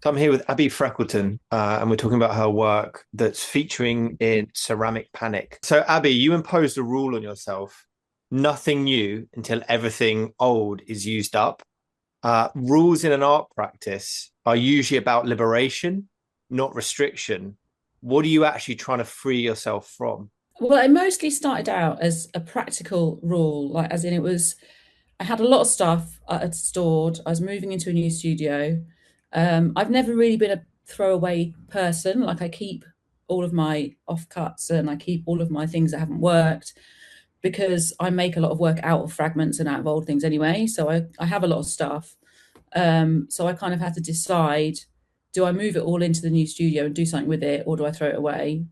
So I'm here with Abi Freckleton, and we're talking about her work that's featuring in Ceramic Panic. So, Abby, you imposed a rule on yourself: nothing new until everything old is used up. Rules in an art practice are usually about liberation, not restriction. What are you actually trying to free yourself from? Well, it mostly started out as a practical rule, like as in I had a lot of stuff I had stored. I was moving into a new studio. I've never really been a throwaway person. Like I keep all of my offcuts and I keep all of my things that haven't worked because I make a lot of work out of fragments and out of old things anyway. So I have a lot of stuff. So I kind of had to decide, do I move it all into the new studio and do something with it, or do I throw it away?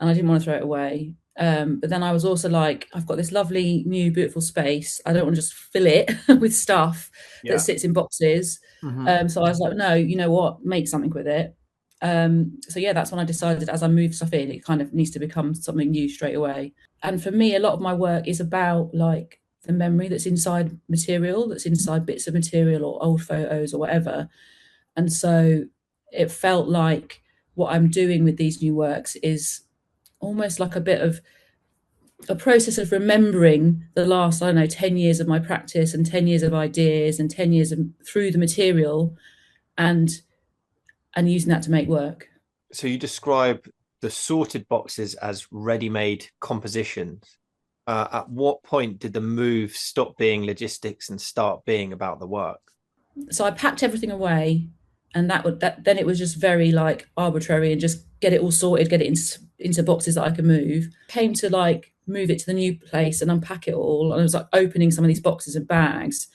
And I didn't want to throw it away. But then I was also like, I've got this lovely new beautiful space. I don't want to just fill it with stuff that Yeah. sits in boxes. Hmm. So I was like, no, you know what, make something with it. So yeah, that's when I decided as I move stuff in, it kind of needs to become something new straight away. And for me, a lot of my work is about like the memory that's inside material, that's inside bits of material or old photos or whatever. And so it felt like what I'm doing with these new works is almost like a bit of a process of remembering the last, I don't know, 10 years of my practice and 10 years of ideas and 10 years of, through the material and using that to make work. So you describe the sorted boxes as ready-made compositions. At what point did the move stop being logistics and start being about the work? So I packed everything away, and that then it was just very like arbitrary and just get it all sorted, get it into boxes that I can move. Came to like move it to the new place and unpack it all, and I was like opening some of these boxes and bags.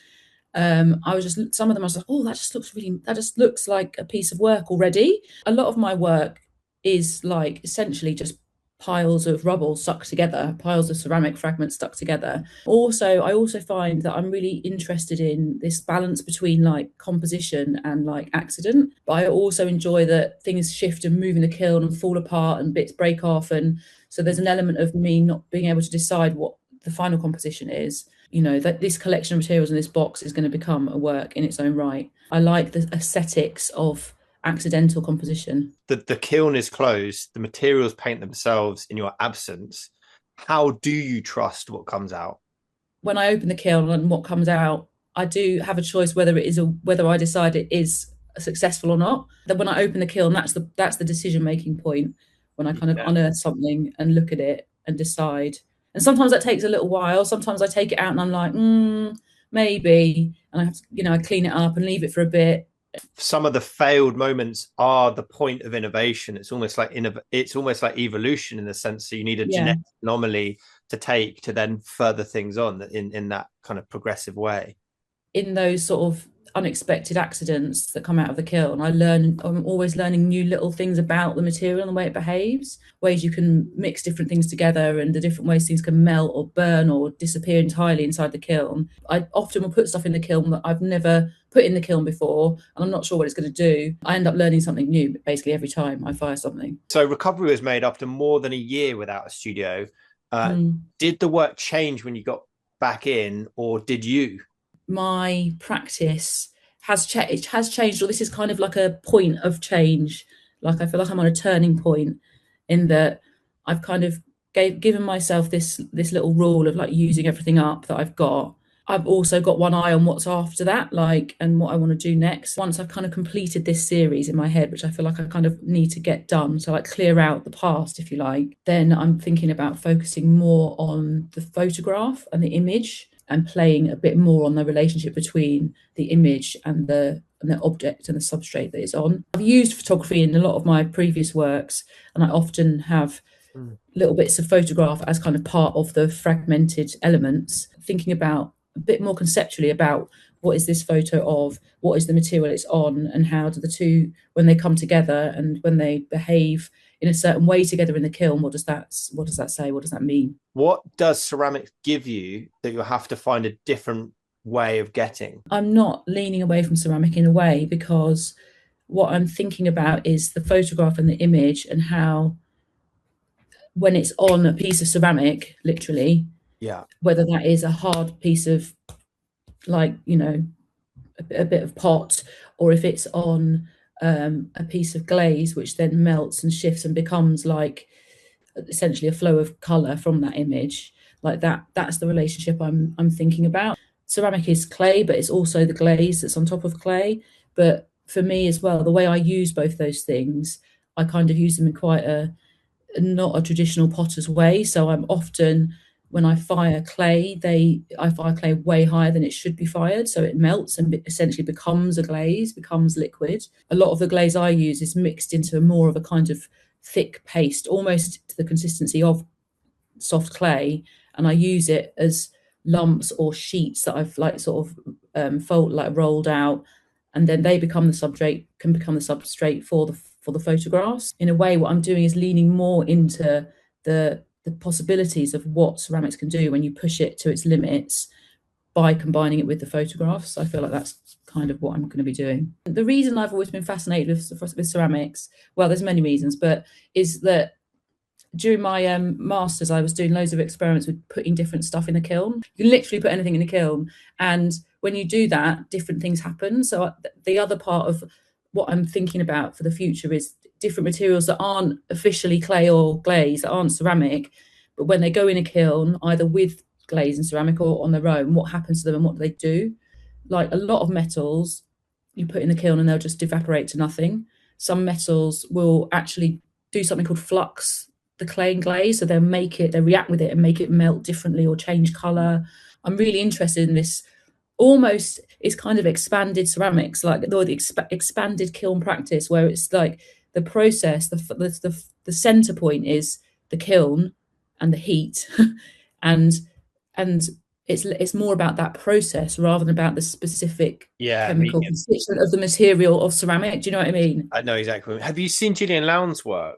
I was just some of them I was like, oh, that just looks like a piece of work already. A lot of my work is like essentially just piles of rubble stuck together, piles of ceramic fragments stuck together. Also, I also find that I'm really interested in this balance between like composition and like accident. But I also enjoy that things shift and move in the kiln and fall apart and bits break off. And so there's an element of me not being able to decide what the final composition is. You know, that this collection of materials in this box is going to become a work in its own right. I like the aesthetics of accidental composition. The kiln is closed, the materials paint themselves in your absence. How do you trust what comes out? When I open the kiln and what comes out, I do have a choice whether I decide it is successful or not. That when I open the kiln, that's the decision making point when I kind of Yeah. unearth something and look at it and decide. And sometimes that takes a little while. Sometimes I take it out and I'm like, maybe, and I have to, I clean it up and leave it for a bit. Some of the failed moments are the point of innovation. It's almost like evolution in the sense that you need a Yeah, genetic anomaly to take to then further things on in that kind of progressive way. in those sort of unexpected accidents that come out of the kiln, I'm always learning new little things about the material and the way it behaves, ways you can mix different things together and the different ways things can melt or burn or disappear entirely inside the kiln. I often will put stuff in the kiln that I've never put in the kiln before and I'm not sure what it's going to do. I end up learning something new basically every time I fire something. So recovery was made after more than a year without a studio. Uh, Mm. did the work change when you got back in, or did you? My practice it has changed, or this is kind of like a point of change. Like I feel like I'm on a turning point in that I've kind of given myself this little rule of like using everything up that I've got. I've also got one eye on what's after that, like, and what I want to do next. Once I've kind of completed this series in my head, which I feel like I kind of need to get done, so like clear out the past, if you like, then I'm thinking about focusing more on the photograph and the image and playing a bit more on the relationship between the image and the object and the substrate that it's on. I've used photography in a lot of my previous works, and I often have Mm. little bits of photograph as kind of part of the fragmented elements, thinking about a bit more conceptually about what is this photo of, what is the material it's on, and how do the two, when they come together and when they behave in a certain way together in the kiln, what does that say? What does that mean? What does ceramics give you that you'll have to find a different way of getting? I'm not leaning away from ceramic in a way because what I'm thinking about is the photograph and the image and how when it's on a piece of ceramic, literally, Yeah. whether that is a hard piece of like, a bit of pot, or if it's on a piece of glaze, which then melts and shifts and becomes like essentially a flow of color from that image. Like that's the relationship I'm thinking about. Ceramic is clay, but it's also the glaze that's on top of clay. But for me as well, the way I use both those things, I kind of use them in quite a not a traditional potter's way. So I'm often, when I fire clay, I fire clay way higher than it should be fired, so it melts and essentially becomes a glaze, becomes liquid. A lot of the glaze I use is mixed into more of a kind of thick paste, almost to the consistency of soft clay, and I use it as lumps or sheets that I've like sort of fold like rolled out, and then they become the substrate, can become the substrate for the photographs. In a way, what I'm doing is leaning more into the possibilities of what ceramics can do when you push it to its limits by combining it with the photographs. I feel like that's kind of what I'm going to be doing. The reason I've always been fascinated with ceramics, well, there's many reasons, but is that during my masters, I was doing loads of experiments with putting different stuff in the kiln. You can literally put anything in the kiln, and when you do that, different things happen. So the other part of what I'm thinking about for the future is different materials that aren't officially clay or glaze, that aren't ceramic, but when they go in a kiln, either with glaze and ceramic or on their own, what happens to them and what do they do? Like a lot of metals, you put in the kiln and they'll just evaporate to nothing. Some metals will actually do something called flux the clay and glaze, so they react with it and make it melt differently or change color. I'm really interested in this. Almost, it's kind of expanded ceramics, like the expanded kiln practice, where it's like the process, the center point is the kiln and the heat, and and it's more about that process rather than about the specific Yeah, chemical medium. constituent of the material of ceramic. Do you know what I mean? I know exactly. Have you seen Gillian Lowndes' work?